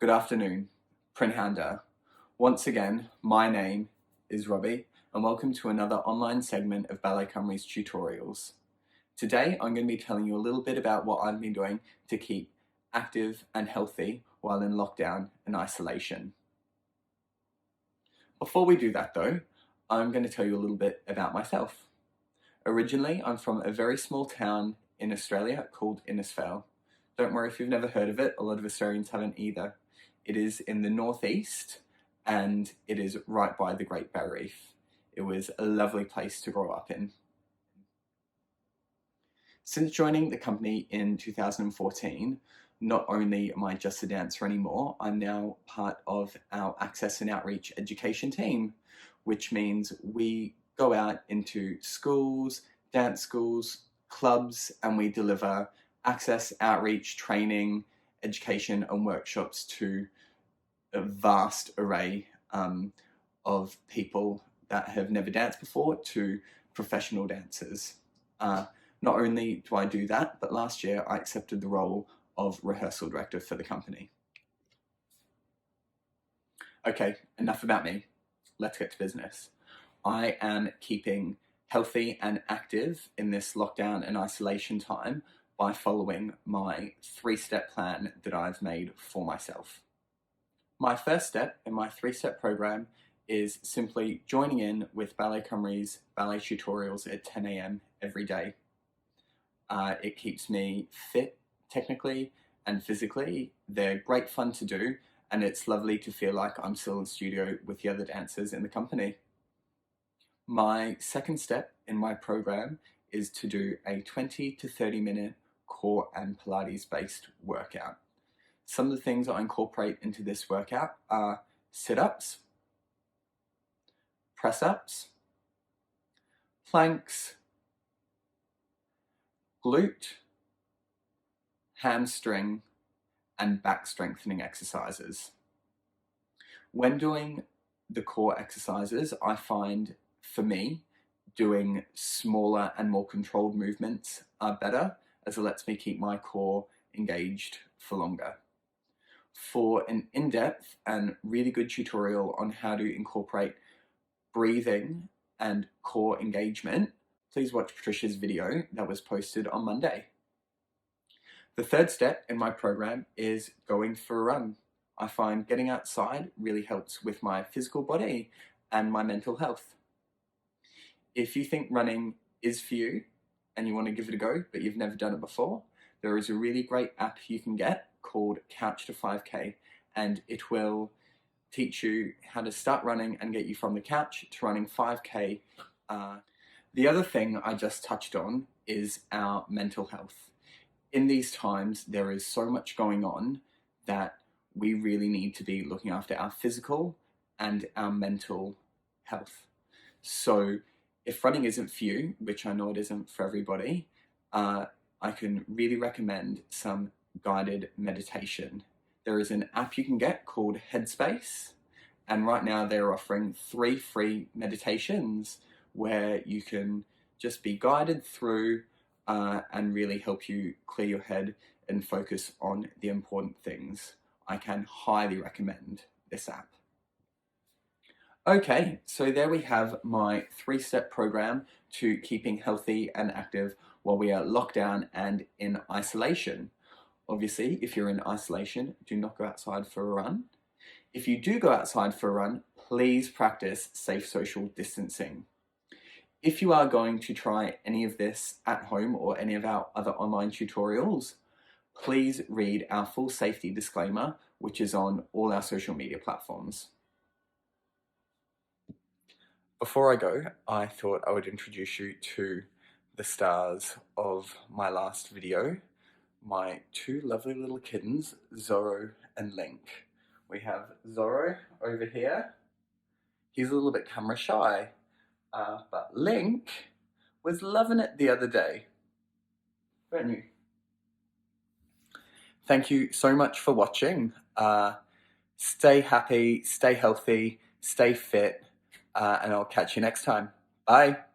Good afternoon, Prinhanda. Once again, my name is Robbie and welcome to another online segment of Ballet Cymru's tutorials. Today I'm going to be telling you a little bit about what I've been doing to keep active and healthy while in lockdown and isolation. Before we do that though, I'm going to tell you a little bit about myself. Originally, I'm from a very small town in Australia called Innisfail. Don't worry if you've never heard of it, a lot of Australians haven't either. It is in the northeast and it is right by the Great Barrier Reef. It was a lovely place to grow up in. Since joining the company in 2014, not only am I just a dancer anymore, I'm now part of our Access and Outreach education team, which means we go out into schools, dance schools, clubs, and we deliver access, outreach, training, education, and workshops to a vast array of people that have never danced before to professional dancers. Not only do I do that, but last year I accepted the role of rehearsal director for the company. Okay, enough about me. Let's get to business. I am keeping healthy and active in this lockdown and isolation time by following my 3-step plan that I've made for myself. My first step in my 3-step program is simply joining in with Ballet Cymru's ballet tutorials at 10 AM every day. It keeps me fit technically and physically. They're great fun to do, and it's lovely to feel like I'm still in studio with the other dancers in the company. My second step in my program is to do a 20 to 30 minute core and Pilates based workout. Some of the things I incorporate into this workout are sit-ups, press-ups, planks, glute, hamstring, and back strengthening exercises. When doing the core exercises, I find, for me, doing smaller and more controlled movements are better, as it lets me keep my core engaged for longer. For an in-depth and really good tutorial on how to incorporate breathing and core engagement, please watch Patricia's video that was posted on Monday. The third step in my program is going for a run. I find getting outside really helps with my physical body and my mental health. If you think running is for you and you want to give it a go, but you've never done it before, there is a really great app you can get called Couch to 5K, and it will teach you how to start running and get you from the couch to running 5K. The other thing I just touched on is our mental health. In these times, there is so much going on that we really need to be looking after our physical and our mental health. So if running isn't for you, which I know it isn't for everybody, I can really recommend some guided meditation. There is an app you can get called Headspace, and right now they're offering 3 free meditations where you can just be guided through and really help you clear your head and focus on the important things. I can highly recommend this app. Okay, so there we have my 3-step program to keeping healthy and active while we are locked down and in isolation. Obviously, if you're in isolation, do not go outside for a run. If you do go outside for a run, please practice safe social distancing. If you are going to try any of this at home or any of our other online tutorials, please read our full safety disclaimer, which is on all our social media platforms. Before I go, I thought I would introduce you to the stars of my last video, my 2 lovely little kittens, Zorro and Link. We have Zorro over here. He's a little bit camera shy, but Link was loving it the other day, weren't you? Thank you so much for watching. Stay happy, stay healthy, stay fit, and I'll catch you next time. Bye.